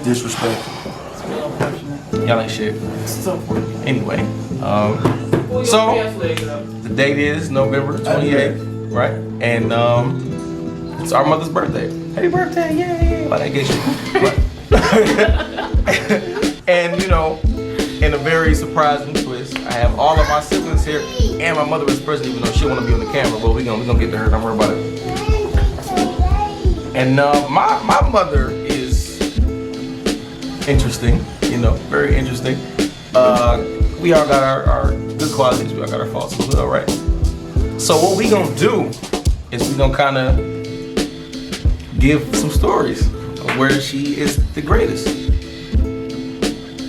Disrespectful. Y'all ain't shit. Anyway, so the date is November 28th, right? And it's our mother's birthday. Happy birthday, yay! Well, I guess you. And you know, in a very surprising twist, I have all of my siblings here, and my mother is present, even though she want to be on the camera. But we gonna get to her. Don't worry about it. And my mother is interesting, you know, very interesting. We all got our good qualities, we all got our faults as well, right? So what we gonna do is we gonna kind of give some stories of where she is the greatest.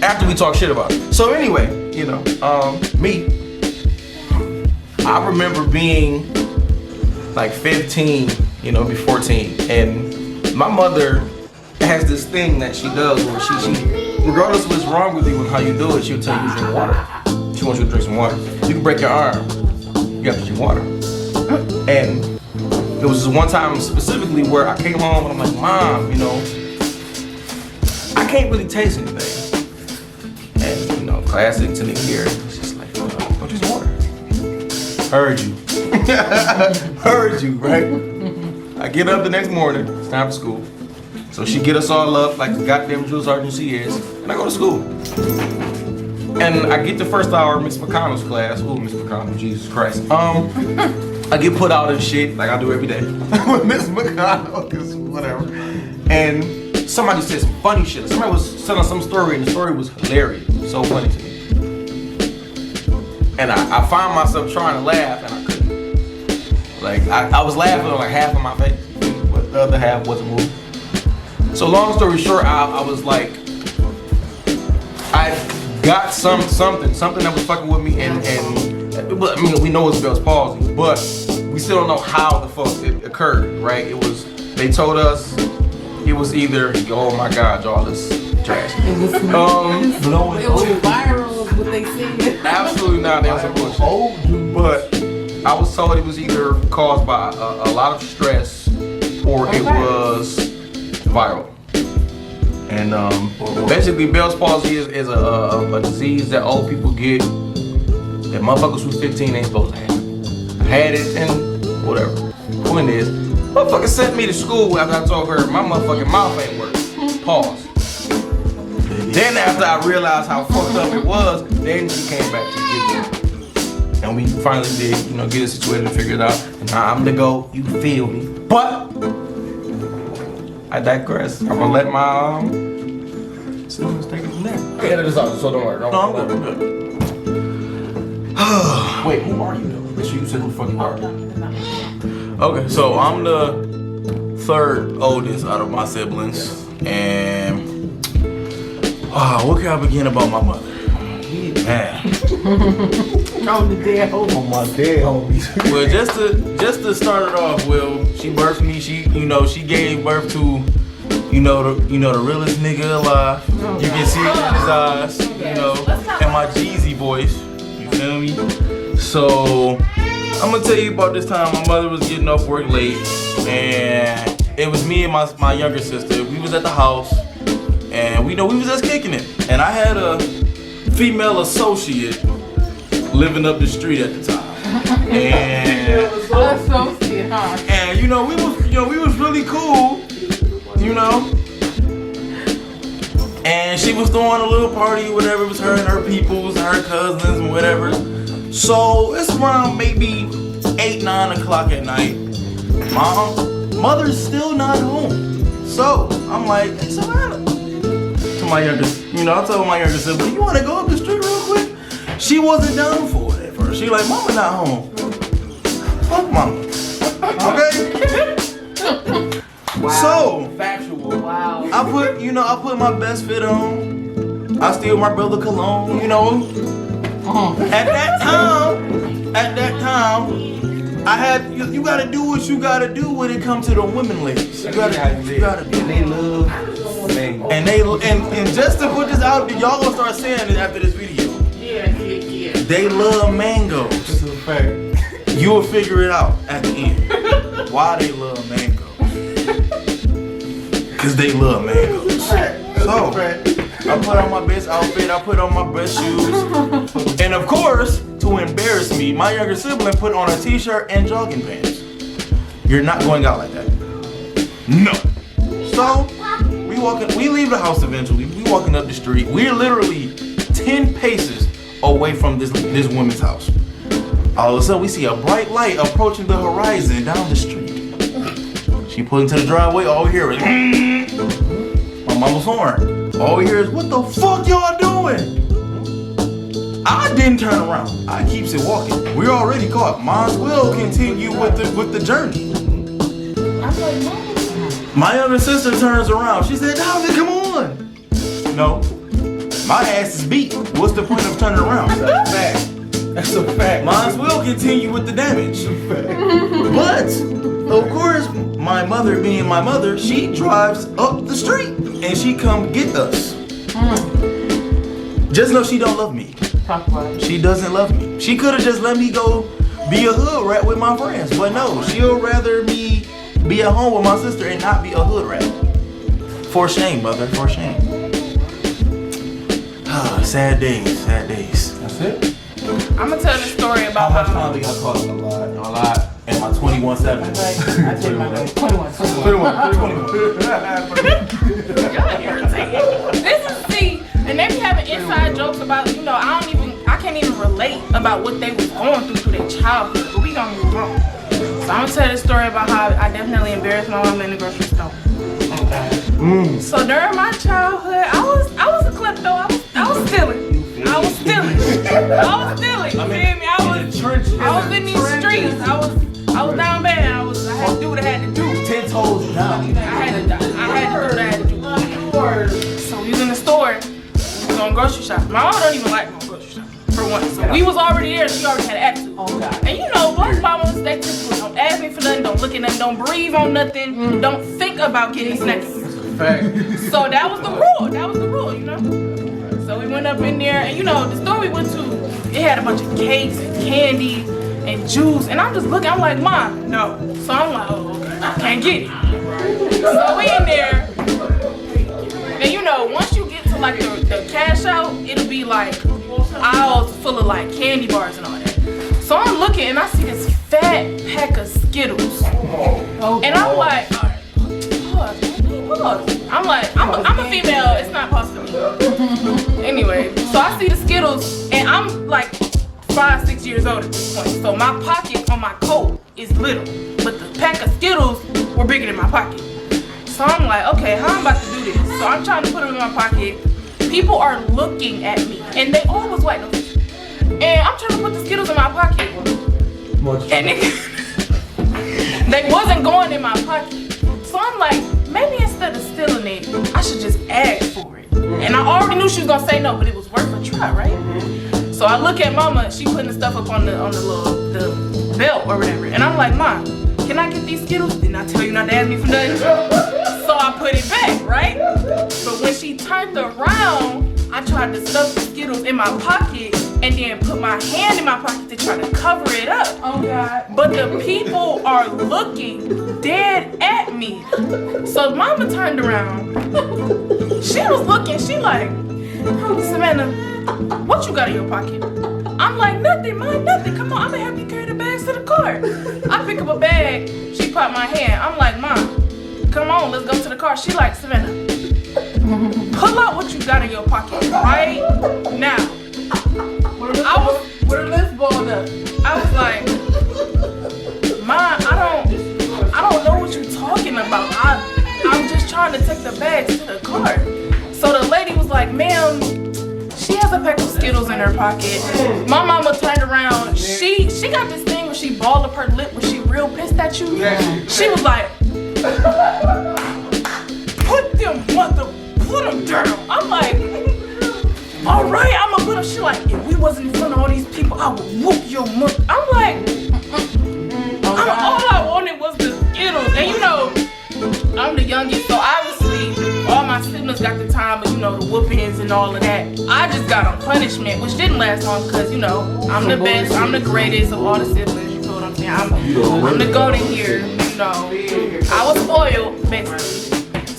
After we talk shit about it. So anyway, you know, me, I remember being like 15, you know, be 14, and my mother has this thing that she does where she regardless of what's wrong with you and how you do it, she'll tell you to drink water. She wants you to drink some water. You can break your arm, you have to drink water. And there was this one time specifically where I came home and I'm like, Mom, you know, I can't really taste anything. And you know, classic to me here, it's just like, go drink some water. Heard you. Heard you, right? I get up the next morning, it's time for school. So she get us all up like the goddamn drill sergeant she is, and I go to school. And I get the first hour of Miss McConnell's class. Ooh, Miss McConnell, Jesus Christ. I get put out and shit like I do every day with Miss McConnell, cause whatever. And somebody said some funny shit. Somebody was telling some story, and the story was hilarious, so funny to me. And I found myself trying to laugh, and I couldn't. Like I was laughing on like half of my face, but the other half wasn't moving. So long story short, I was like, I got something that was fucking with me, and I mean, we know it's Bell's palsy, but we still don't know how the fuck it occurred, right? They told us it was either, oh my God, y'all, this trash. It was viral, is what they said. Absolutely not, that was some bullshit. But I was told it was either caused by a lot of stress or it was viral. And basically, Bell's palsy is a disease that old people get that motherfuckers who's 15 ain't supposed to have. I had it and whatever. Point is, motherfucker sent me to school after I told her my motherfucking mouth ain't working. Pause. Then after I realized how fucked up it was, then she came back to get me. And we finally did, you know, get it situated and figure it out. And now I'm gonna go, you feel me. But I digress. I'm gonna let my students take it from there. Yeah, this out, so don't worry. No, I'm good. Wait, who are you though? Make sure you say who the fuck you are. Okay, so I'm the third oldest out of my siblings, and what can I begin about my mother? Man. On the dead homies. On my dead homies. Well, just to start it off, Will, she birthed me. She gave birth to, the realest nigga alive. You can see it in his eyes, and my Jeezy voice. You feel me? So I'm gonna tell you about this time. My mother was getting off work late, and it was me and my younger sister. We was at the house, and we was just kicking it. And I had a female associate living up the street at the time, and Associate, huh? and we was really cool, and she was throwing a little party, whatever. It was her and her peoples, and her cousins and whatever. So it's around maybe 8, 9 o'clock at night. Mother's still not home. So I'm like, hey, Savannah, to my youngest, I told my younger sibling, you want to go up the street real quick? She wasn't down for it at first. She like, Mama not home. Fuck Mama. Okay. Wow. So factual. Wow. I put my best fit on. I steal my brother cologne. At that time, I had you gotta do what you gotta do when it comes to the women, ladies. You gotta do. They love mango. And just to put this out, y'all gonna start saying it after this video. Yeah. They love mangoes. This is a fact. You will figure it out at the end. Why they love mangoes. Cause they love mangoes. So So, I put on my best outfit, I put on my best shoes. And of course, to embarrass me, my younger sibling put on a t-shirt and jogging pants. You're not going out like that. No. So, we leave the house eventually. We walking up the street. We're literally 10 paces away from this woman's house. All of a sudden, we see a bright light approaching the horizon down the street. She pulled into the driveway. All we hear is my mama's horn. All we hear is, what the fuck y'all doing? I didn't turn around. I keeps it walking. We're already caught. Might as well continue with the journey. My younger sister turns around. She said, Donovan, come on. No. My ass is beat. What's the point of turning around? That's a fact. That's a fact. Might as well continue with the damage. But, of course, my mother being my mother, she drives up the street and she come get us. Just know she don't love me. Talk about it. She doesn't love me. She could have just let me go be a hood rat with my friends. But no, she'll rather me be at home with my sister and not be a hood rat. For shame, mother, for shame. Sad days, sad days. That's it. I'm gonna tell the story How about much how. time we got caught? A lot. And my 21/7. I take my number. 21. Y'all irritating. This is see, and they be having inside jokes about, I can't even relate about what they was going through their childhood, but we gonna move on. So I'm gonna tell the story about how I definitely embarrassed my mom in the grocery store. So during my childhood, I was a klepto. I was stealing. You feel me? I was in these streets. I was down bad. I had to do what I had to do. 10 toes down. I had to do what I had to do. So we was in the store. We was on grocery shop. My mom don't even like my grocery shop, for one. So we was already there. She already had attitude. And black mamas, they typically don't ask me for nothing, don't look at nothing, don't breathe on nothing, don't think about getting snacks. Fact. So that was the rule, So we went up in there, and the store we went to, it had a bunch of cakes and candy and juice, and I'm just looking, I'm like, Mom, no. So I'm like, oh, okay, I can't get it. So we in there, and once you get to like the cash out, it'll be like aisles full of like candy bars and all that. So I'm looking, and I see this fat pack of Skittles, and I'm like, pause. I'm like, I'm a female, it's not possible. Anyway, so I see the Skittles, and I'm like 5-6 years old at this point. So my pocket on my coat is little, but the pack of Skittles were bigger than my pocket. So I'm like, okay, how I'm about to do this? So I'm trying to put them in my pocket. People are looking at me, and they all was white. And I'm trying to put the Skittles in my pocket. And they wasn't going in my pocket. So I'm like, maybe instead of stealing it, I should just ask for it. And I already knew she was gonna say no, but it was worth a try, right? So I look at Mama, she putting the stuff up on the belt or whatever, and I'm like, Mom, can I get these Skittles? Didn't I tell you not to ask me for nothing? So I put it back, right? But when she turned around, I tried to stuff the Skittles in my pocket and then put my hand in my pocket to try to cover it up. Oh God. But the people are looking dead at me. So Mama turned around. She was looking, she like, Savannah, what you got in your pocket? I'm like, nothing, Mom, nothing. Come on, I'm gonna help you carry the bags to the car. I pick up a bag, she popped my hand. I'm like, Mom, come on, let's go to the car. She like, Savannah, pull out what you got in your pocket right now. Where the list balled up? I was like, Mom, I don't know what you're talking about. I'm just trying to take the bags to the car. So the lady was like, ma'am, she has a pack of Skittles in her pocket. My mama turned around. She got this thing where she balled up her lip when she real pissed at you. She was like, put them down. I'm like, all right, I'm gonna put them. She like, if we wasn't in front of all these people, I would whoop your mother. I'm like, all I wanted was the Skittles. And I'm the youngest, so obviously all my siblings got the time, but the whoopings and all of that. I just got on punishment, which didn't last long because, I'm the best, I'm the greatest of all the siblings, you know what I'm saying? I'm the golden here, I was spoiled, basically.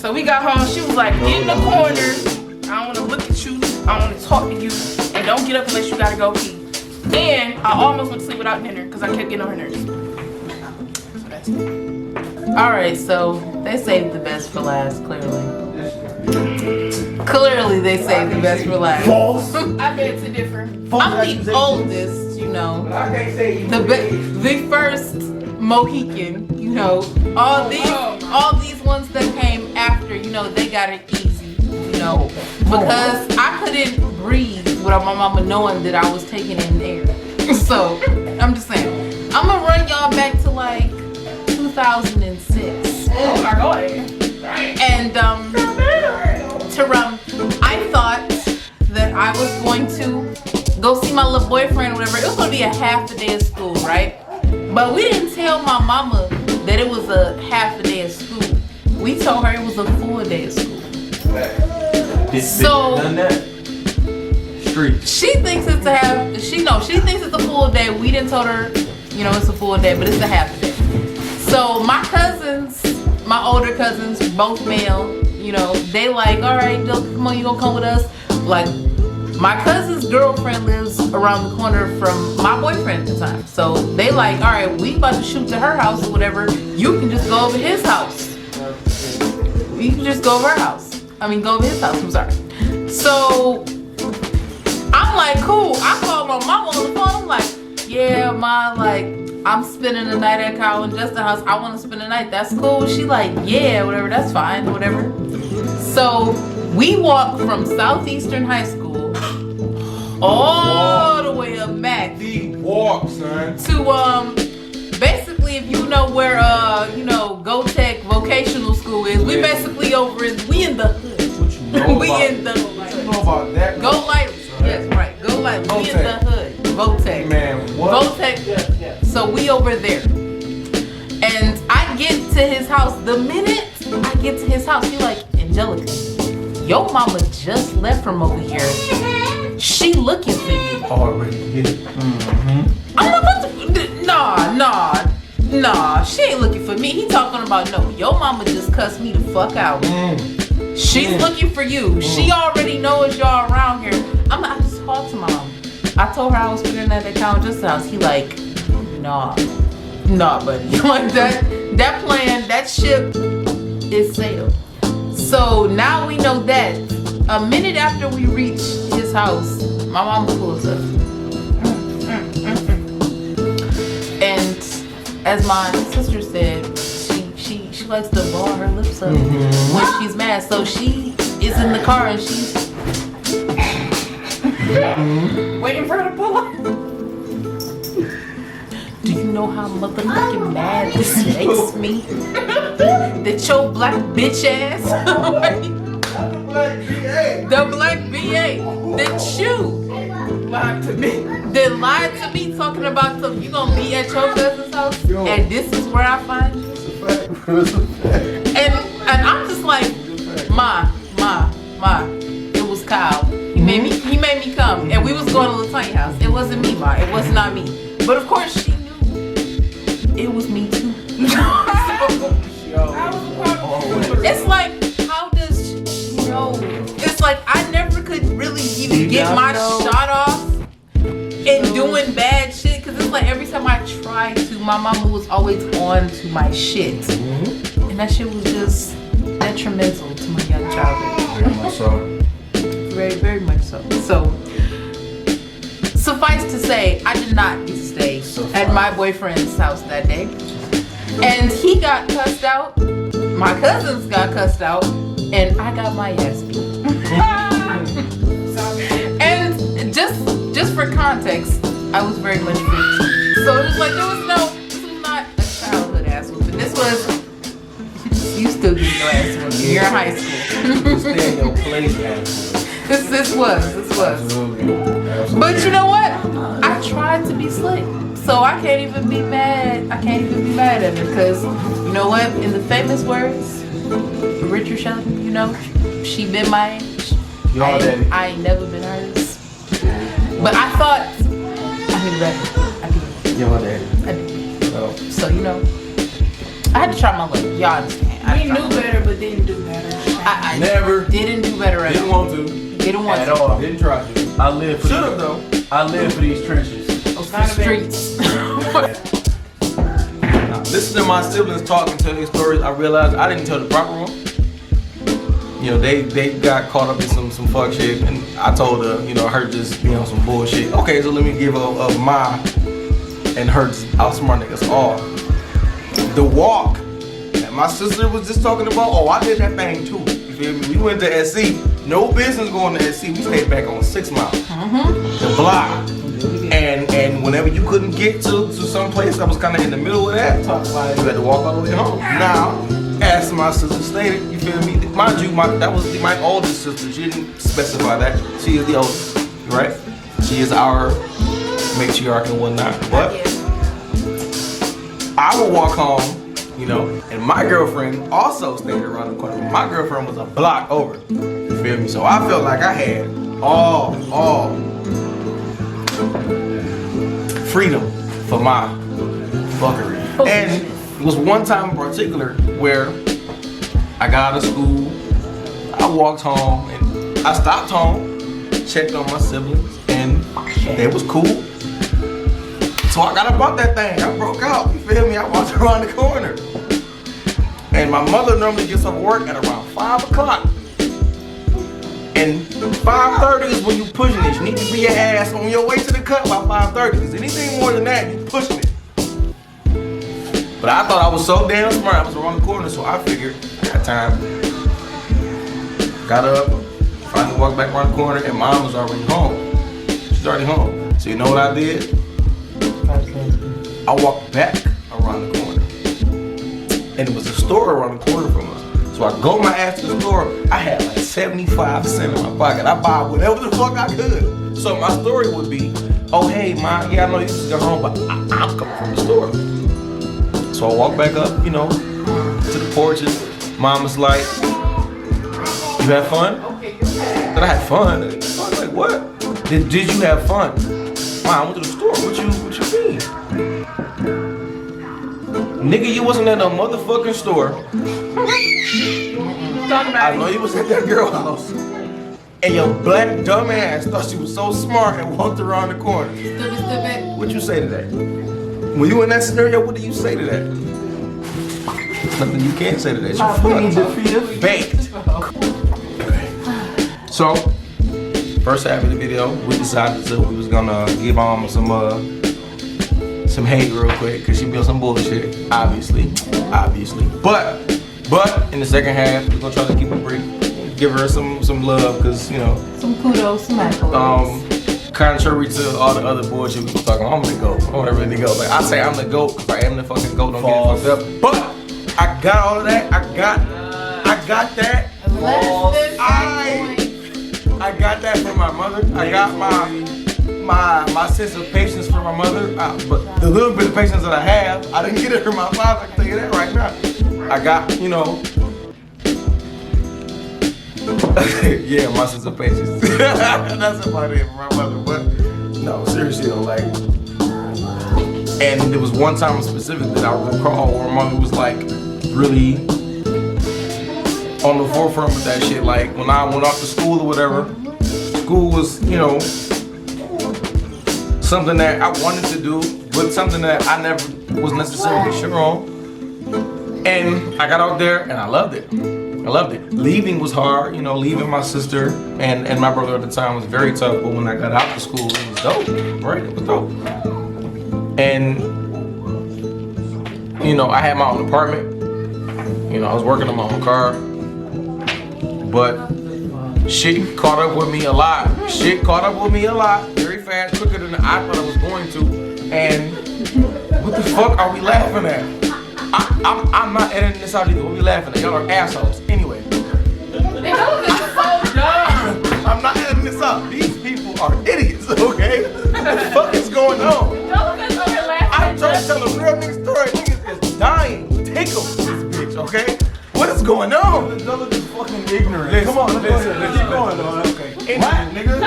So we got home. She was like, get in the corner. I don't want to look at you. I don't want to talk to you. And don't get up unless you gotta go pee. And I almost went to sleep without dinner because I kept getting on her nerves. So that's it. Alright, so they saved the best for last, clearly. Clearly they saved the best for last. False. I beg to differ. I'm the oldest, you know. I can't say you. The first Mohican, you know. All these ones that came after, you know, they got it easy, you know. Because I couldn't breathe without my mama knowing that I was taking in air. So, I'm just saying. I'm gonna run y'all back to like 2006. Oh my god. And I thought that I was going to go see my little boyfriend or whatever. It was gonna be a half a day of school, right? But we didn't tell my mama that it was a half a day of school. We told her it was a full day of school. So done that. Street. she thinks it's a half. She thinks it's a full day. We didn't tell her, you know, it's a full day, but it's a half a day. So my cousins, my older cousins, both male, you know, they like, all right, come on, you gonna come with us? Like, my cousin's girlfriend lives around the corner from my boyfriend at the time. So they like, all right, we about to shoot to her house or whatever. You can just go over his house. You can just go over her house. I mean, go over his house, I'm sorry. So I'm like, cool. I called my mama on the phone. I'm like, yeah, ma, like, I'm spending the night at Kyle and Justin's house. I want to spend the night. That's cool. She like, yeah, whatever. That's fine, whatever. So we walk from Southeastern High School all the way up back Deep walk, son. to basically, if you know where you know, GoTech Vocational School is, we basically over in the hood. What you know We about, in the what you know about that? Go Lightly. Yes, right. Go Lightly. We in the hood. Votech. Man, what? Votech. So we over there. And I get to his house. The minute I get to his house, he like, Angelica, your mama just left from over here. She looking for you. Already hit it. I'm like, what the, nah, she ain't looking for me. He talking about, no, your mama just cussed me the fuck out. She's looking for you. She already knows y'all around here. I just talked to my mom. I told her I was spending that account just house. He like, nah, buddy. Like that plan, that ship is sailed. So now we know that. A minute after we reach his house, my mama pulls up. And as my sister said, she likes to ball her lips up when she's mad. So she is in the car and she's Waiting for her to pull up. do you know how motherfucking mad this makes me? That your black bitch ass, the black BA, that you Lied to me. that lied to me talking about some, you gonna be at your cousin's house and this is where I find you. And I'm just like, ma, it was Kyle. He made me come, and we was going to Latanya house. It wasn't me, ma. It was not me. But of course she knew it was me too. It's like, how does she know? It's like I never could really even get my shot off in doing bad shit, because it's like every time I tried to, my mama was always on to my shit, and that shit was just detrimental to my young childhood. Very much so. Very, very much so. So, suffice to say, I did not get to stay at my boyfriend's house that day. And he got cussed out, my cousins got cussed out, and I got my ass beat. And just for context, I was very much 15. So it was like, this was not a childhood ass whooping. This was, you still get your ass whooping. You're in high school. Stay in your place, man. This was. Absolutely. But you know what? I tried to be slick. So I can't even be mad. I can't even be mad at her, because you know what? In the famous words, Richard Shelton, you know, she been my age. Y'all daddy. I ain't never been hers. But I thought I knew better. I did. Y'all daddy. I did. Oh. So, you know, I had to try my luck. Y'all understand. We knew better, but didn't do better. I Never. didn't do better at Didn't all. want to. Didn't want At to. all. Didn't try to. I live for Should have though. I live for these trenches. Those streets. Listening to my siblings talk and tell their stories, I realized I didn't tell the proper one. You know, they got caught up in some fuck shit, and I told her, you know, her just being on some bullshit. Okay, so let me give a my and her just outsmart niggas all. The walk that my sister was just talking about, oh, I did that thing too. You feel me? We went to SC, no business going to SC. We stayed back on 6 Mile, the block. And whenever you couldn't get to some place that was kind of in the middle of that, you had to walk all the way home. Now, as my sister stated, you feel me? Mind you, that was my oldest sister. She didn't specify that. She is the oldest, right? She is our matriarch and whatnot. But I would walk home, you know, and my girlfriend also stayed around the corner. My girlfriend was a block over. You feel me? So I felt like I had all freedom for my fuckery. And it was one time in particular where I got out of school, I walked home, and I stopped home, checked on my siblings, and they was cool. So I got up out that thing, I broke out, you feel me? I walked around the corner. And my mother normally gets off work at around 5 o'clock. And 5:30 is when you pushing it. You need to be your ass on your way to the cut by 5:30. Because anything more than that, you pushing it. But I thought I was so damn smart. I was around the corner, so I figured I got time. Got up, finally walked back around the corner, and mom was already home. She's already home. So you know what I did? I walked back around the corner. And it was a store around the corner from us. So I go my ass to the store, I had like 75 cents in my pocket. I buy whatever the fuck I could. So my story would be, oh hey mom, yeah I know you just got home, but I'm coming from the store. So I walk back up, you know, to the porches. Mom was like, you had fun? That I had fun? I was like, what? Did you have fun? Mom, I went to the store, what you mean? Nigga, you wasn't at no motherfucking store. I know you was at that girl house. And your black dumb ass thought she was so smart and walked around the corner. Stupid. What you say to that? When you in that scenario, what do you say to that? Nothing you can say to that. You fucking baked. So, first half of the video, we decided we was gonna give some hate real quick, cause she be on some bullshit, obviously. But in the second half, we're gonna try to keep it brief, give her some love, cause you know, Some kudos, some accolades. contrary to all the other bullshit we was talking about, I'm the GOAT. I wanna really go. Like I say I'm the GOAT, cause I am the fucking GOAT. Don't get it fucked up. But I got all of that. I got that. I got that from my mother. I got my sense of patience from my mother. But the little bit of patience that I have, I didn't get it from my father. I can tell you that right now. I got, you know. Yeah, my sense of patience. That's about it from my mother. But no, seriously though, like. And there was one time specific that I recall where my mother was like really on the forefront with that shit. Like when I went off to school or whatever, school was, you know, something that I wanted to do, but something that I never was necessarily sure on. And I got out there and I loved it. Leaving was hard, you know, leaving my sister and my brother at the time was very tough, but when I got out of school, it was dope, right? It was dope. And, you know, I had my own apartment. You know, I was working on my own car. But shit caught up with me a lot. Very fast, quicker than I thought I was going to. And what the fuck are we laughing at? I'm not editing this out either. What are we laughing at? Y'all are assholes. Anyway. I'm not editing this out. These people are idiots, okay? What the fuck is going on? I'm trying to tell a real nigga story. Niggas is dying. Take them, this bitch, okay? What is going on? Y'all are just fucking ignorant. Listen, Come on, let's listen. keep going, though. Okay. Rap, nigga.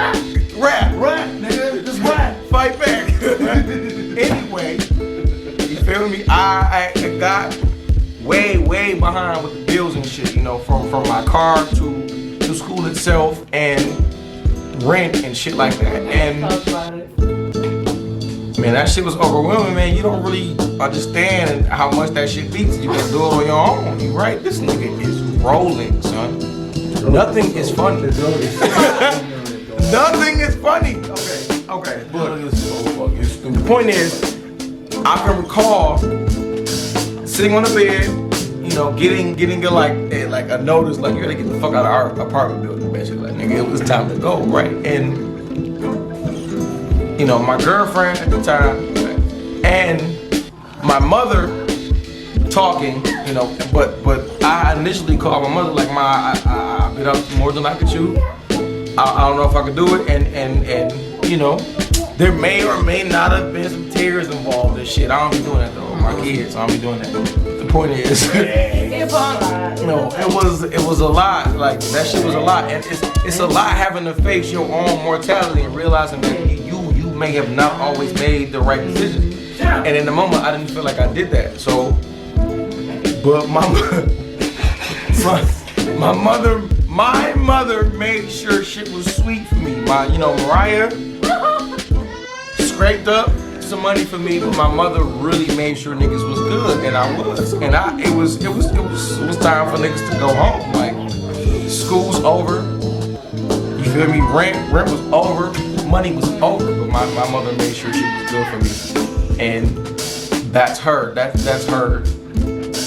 Rap, nigga. Just rap. Fight back. Anyway, you feel me? I got way behind with the bills and shit. You know, from my car to school itself and rent and shit like that. And man, that shit was overwhelming, man. You don't really understand how much that shit beats. You can do it on your own. You right? This nigga is rolling, son. Nothing is funny. Nothing is funny. Okay. But the point is, I can recall sitting on the bed, you know, getting a notice like you gotta get the fuck out of our apartment building, basically. Like, nigga, it was time to go, right? And you know, my girlfriend at the time and my mother talking, you know, but I initially called my mother like, I've been up more than I could chew. I don't know if I could do it, and you know, there may or may not have been some tears involved and shit. I don't be doing that though. My kids, I don't be doing that. The point is, you know, it was a lot. Like that shit was a lot, and it's a lot having to face your own mortality and realizing that you may have not always made the right decisions. And in the moment, I didn't feel like I did that. So, but my mother made sure shit was sweet for me. Mariah scraped up some money for me, but my mother really made sure niggas was good, and I was. And it was time for niggas to go home. Like, school's over. You feel me? Rent was over. Money was over. But my mother made sure she was good for me, and that's her. That's her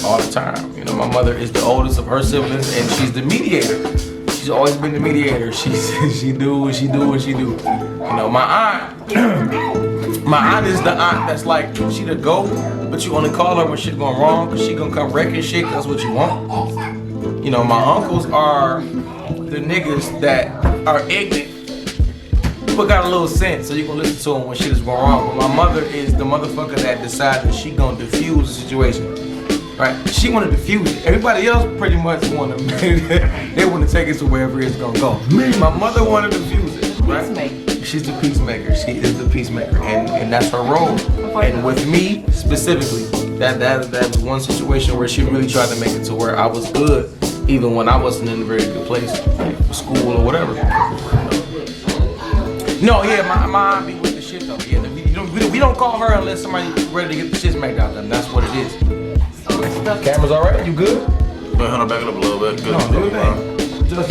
all the time. You know, my mother is the oldest of her siblings, and she's the mediator. She's always been the mediator. She do what she do. You know, my aunt is the aunt that's like, she the go, but you only call her when shit going wrong, cause she gonna come wrecking shit, that's what you want. You know, my uncles are the niggas that are ignorant, but got a little sense, so you can listen to them when shit is going wrong. But my mother is the motherfucker that decides that she gonna diffuse the situation. Right? She wanna diffuse it. Everybody else pretty much wanna they wanna take it to wherever it's gonna go. My mother wanna diffuse it, right? She's the peacemaker. She is the peacemaker, and that's her role. And with me specifically, that was one situation where she really tried to make it to where I was good, even when I wasn't in a very good place, like for school or whatever. No, yeah, my aunt be with the shit though. Yeah, we don't call her unless somebody ready to get the shit smacked out of them. That's what it is. Camera's all right? You good? Wait, hold on, back it up a little bit. Good. No, do your thing. Just.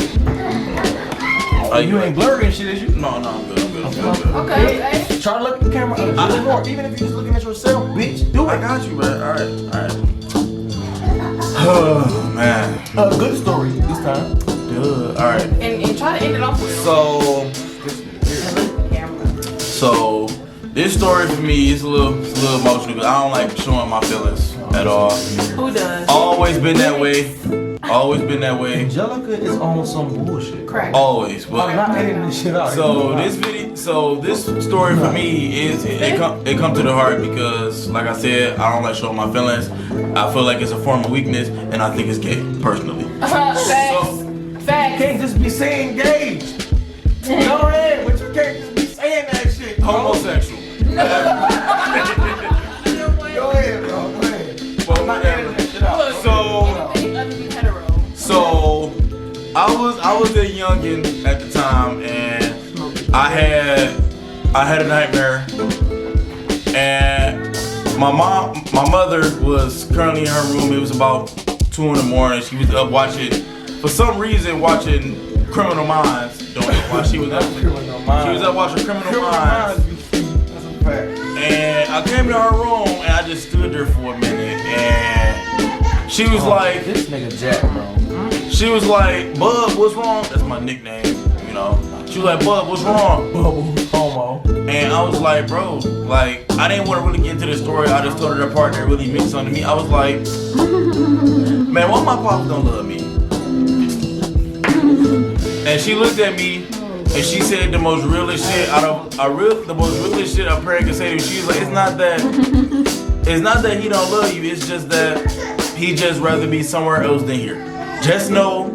You ain't blurry and shit, is you? No, I'm good. Okay. Try to look at the camera a little more. Even if you're just looking at yourself, bitch, do it. I got you, man. All right. Oh, man. Good story this time. Good. All right. And try to end it off with. So this story for me is a little emotional because I don't like showing my feelings at all. Who does? Always been that way. Angelica is on some bullshit. Crack. Always, but I'm not editing this shit out. this story for me is it come to the heart because, like I said, I don't like showing my feelings. I feel like it's a form of weakness, and I think it's gay personally. Facts. You can't just be saying gay. Go ahead, but you can't just be saying that shit. Homosexual. Go ahead, bro. Go ahead. Well, I'm not editing that shit out. So I was a youngin' at the time, and I had a nightmare, and my mother was currently in her room. It was about 2 in the morning. She was up watching Criminal Minds. Don't know why she was up. She was up watching Criminal Minds. That's a fact. And I came to her room and I just stood there for a minute, and she was like, "This nigga Jack, bro." She was like, "Bub, what's wrong?" That's my nickname, you know. She was like, "Bub, what's wrong?" Bubble, homo. And I was like, bro, like, I didn't want to really get into the story. I just told her that partner really meant something to me. I was like, man, why my pops don't love me? And she looked at me and she said the most realest shit the most realest shit a parent can say to you. She was like, it's not that he don't love you, it's just that he just rather be somewhere else than here. Just know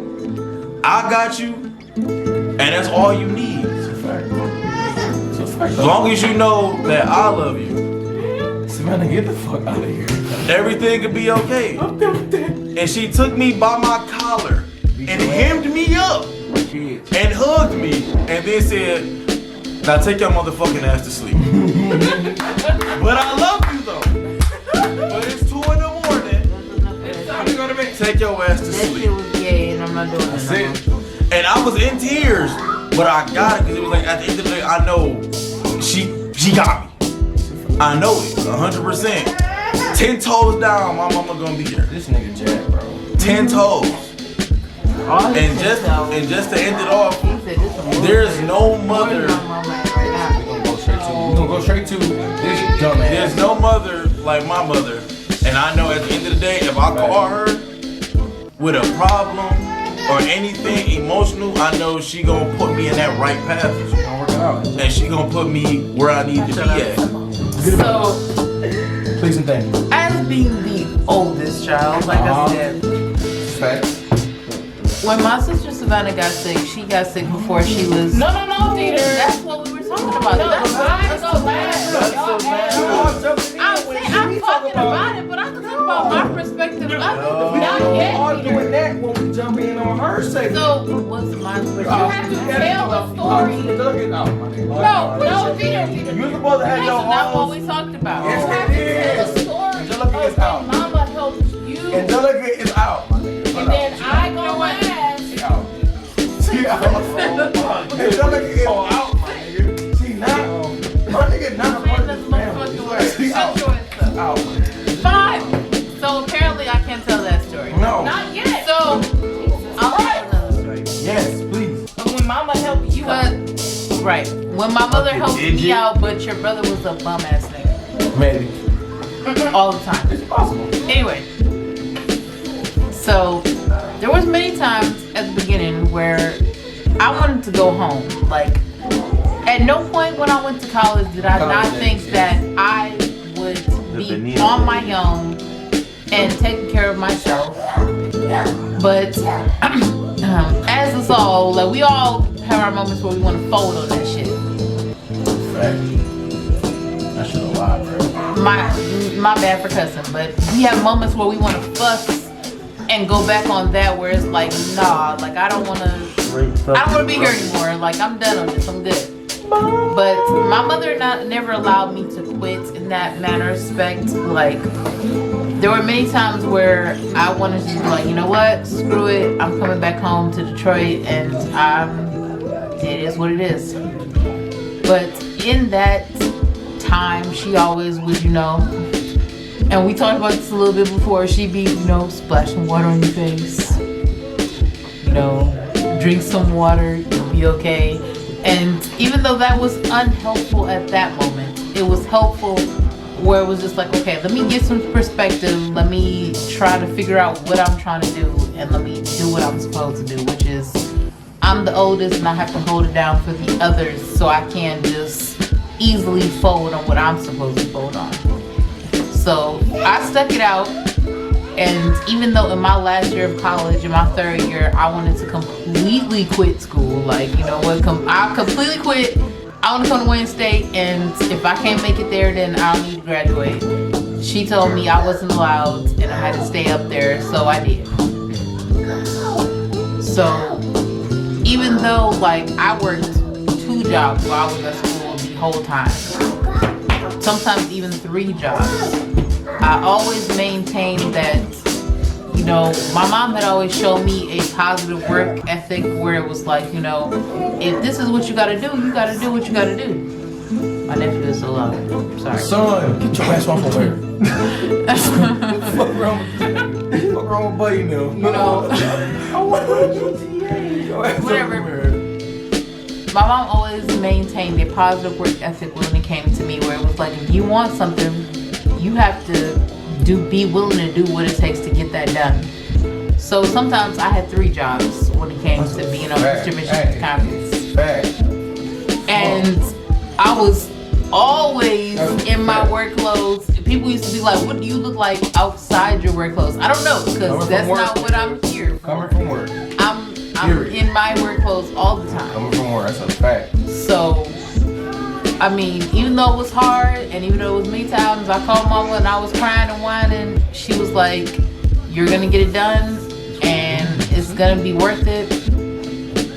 I got you, and that's all you need. It's a fact. It's a fact. As long as you know that I love you. Samantha, get the fuck out of here. everything could be okay. And she took me by my collar and hemmed me up and hugged me and then said, "Now take your motherfucking ass to sleep." But I love you though. But it's 2 in the morning. It's time to go to bed. Take your ass to That shit sleep. was gay, and I'm not doing it. no more. And I was in tears, but I got it because it was like at the end of the day, I know she got me. I know it, 100%. 10 toes down, my mama gonna be there. This nigga Jack, bro. 10 toes. All his And just to end it off, he said this is there's no more mother. than my mama at right now. We gonna go straight to this dumbass. There's no mother like my mother. And I know at the end of the day, if I call her with a problem or anything emotional, I know she gonna put me in that right path. Gonna work it out. And she gonna put me where I need to be at. So, Please and thank you. as being the oldest child, like I said, Facts. when my sister Savannah got sick, she got sick before she was. No, Peter. That's what we were talking about. No, That's mine go last. Y'all ass. I'm talking about it, but I can talk about my perspective. Not yet, arguing Peter. that when we jump in on her segment. So, what's my You have to tell a story. No, Peter. You're supposed to have That's your not what own. we talked about. You have to tell a story Angelica is of out. when Mama helped you, Angelica is out. and then I go last. She out. She out. Angelica is out, my nigga. She not. My nigga not a part of this family. She out. Out. Fine. So apparently I can't tell that story. No. Not yet. So I'll tell another story. Yes, please. But when Mama helped you out. But right, when my mother helped me out, but your brother was a bum ass nigga Maybe. all the time. It's possible. Anyway, so there was many times at the beginning where I wanted to go home. Like at no point when I went to college did I not think that I would be on my own and taking care of myself. But as us all, like we all have our moments where we want to fold on that shit. I should have lied, bro. My bad for cussing, but we have moments where we want to fuss and go back on that where it's like, nah, like I don't want to be here anymore. Like I'm done on this. I'm good. But my mother never allowed me to quit in that manner of respect. Like there were many times where I wanted to be like, you know what, screw it. I'm coming back home to Detroit, and it is what it is. But in that time, she always would, and we talked about this a little bit before, she'd be, splashing water on your face. Drink some water, you'll be okay. And even though that was unhelpful at that moment, it was helpful where it was just like, okay, let me get some perspective. Let me try to figure out what I'm trying to do, and let me do what I'm supposed to do, which is I'm the oldest and I have to hold it down for the others so I can't just easily fold on what I'm supposed to fold on. So I stuck it out, and even though in my last year of college, in my third year, I wanted to completely quit school. Like, you know what, I'll completely quit. I want to come to Wayne State, and if I can't make it there, then I'll need to graduate. She told me I wasn't allowed and I had to stay up there, so I did. So even though like I worked 2 jobs while I was at school the whole time, sometimes even 3 jobs, I always maintained that, my mom had always shown me a positive work ethic where it was like, if this is what you gotta do what you gotta do. My nephew is so loud. Sorry. Son, get your ass off of where? Fuck wrong with Buddy now. Whatever. My mom always maintained a positive work ethic when it came to me, where it was like, if you want something, you have to be willing to do what it takes to get that done. So sometimes I had 3 jobs when it came to being on distribution conference. And I was always in my work clothes. People used to be like, what do you look like outside your work clothes? I don't know, because that's not what I'm here for. Coming from work. I'm in my work clothes all the time. Coming from work, that's a fact. So I mean, even though it was hard and even though it was me times, I called mama and I was crying and whining. She was like, you're gonna get it done and it's gonna be worth it.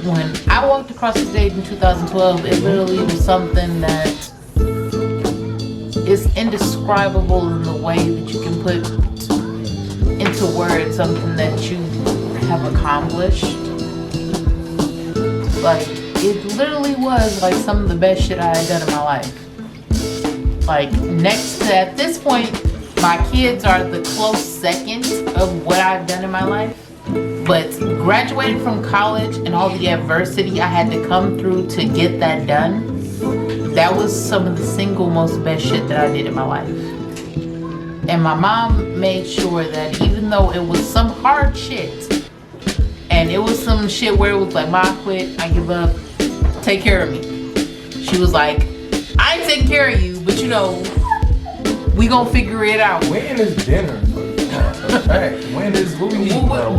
When I walked across the stage in 2012, it literally was something that is indescribable in the way that you can put into words something that you have accomplished. Like, it literally was like some of the best shit I had done in my life. Like, next to, at this point, my kids are the close second of what I've done in my life. But graduating from college and all the adversity I had to come through to get that done, that was some of the single most best shit that I did in my life. And my mom made sure that even though it was some hard shit, and it was some shit where it was like, Ma, I quit, I give up, take care of me. She was like, I ain't taking care of you, but you know, we gonna figure it out. When is dinner? When is what we eat?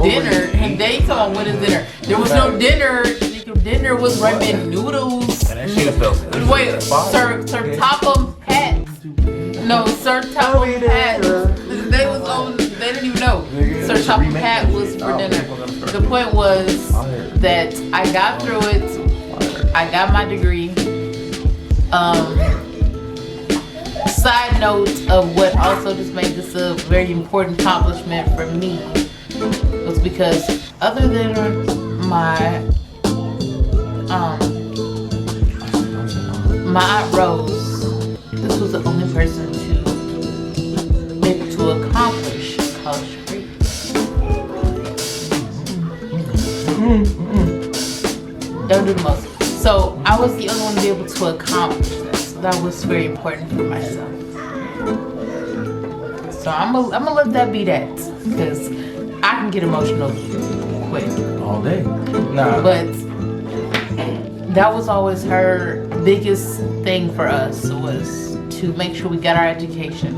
Dinner? They talking about when is dinner? There was no dinner. Dinner was ramen noodles. And that shit felt good. Wait, Sir Topham Pat. No, Sir Topham Pat. They was on. They didn't even know. Sir Topham Pat was for dinner. The point was that I got through it. I got my degree. Side note of what also just made this a very important accomplishment for me was because other than my Aunt Rose, this was the only person to be able to accomplish a college degree. Don't do the most. So I was the only one to be able to accomplish that. So that was very important for myself. So I'm gonna let that be that, because I can get emotional quick. All day. Nah. But that was always her biggest thing for us, was to make sure we got our education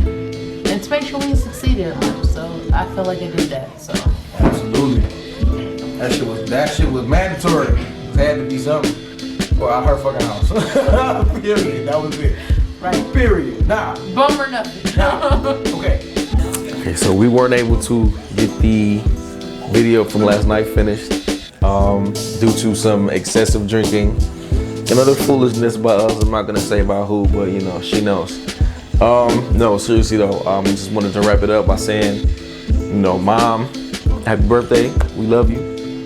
and to make sure we succeeded in life. So I feel like I did that. So Absolutely. That shit was mandatory. It had to be something. Or out her fucking house. Period. That was it. right, Period. Nah. bum or nothing. Okay. Okay, so we weren't able to get the video from last night finished due to some excessive drinking and other foolishness by us. I'm not gonna say by who, but you know, she knows. No, seriously though, just wanted to wrap it up by saying, you know, Mom, happy birthday. We love you,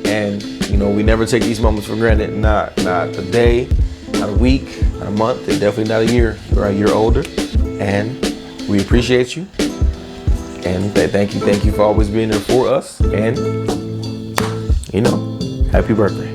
and you know, we never take these moments for granted. Not a day, not a week, not a month, and definitely not a year. You're a year older, and we appreciate you. And thank you for always being there for us. And you know, happy birthday.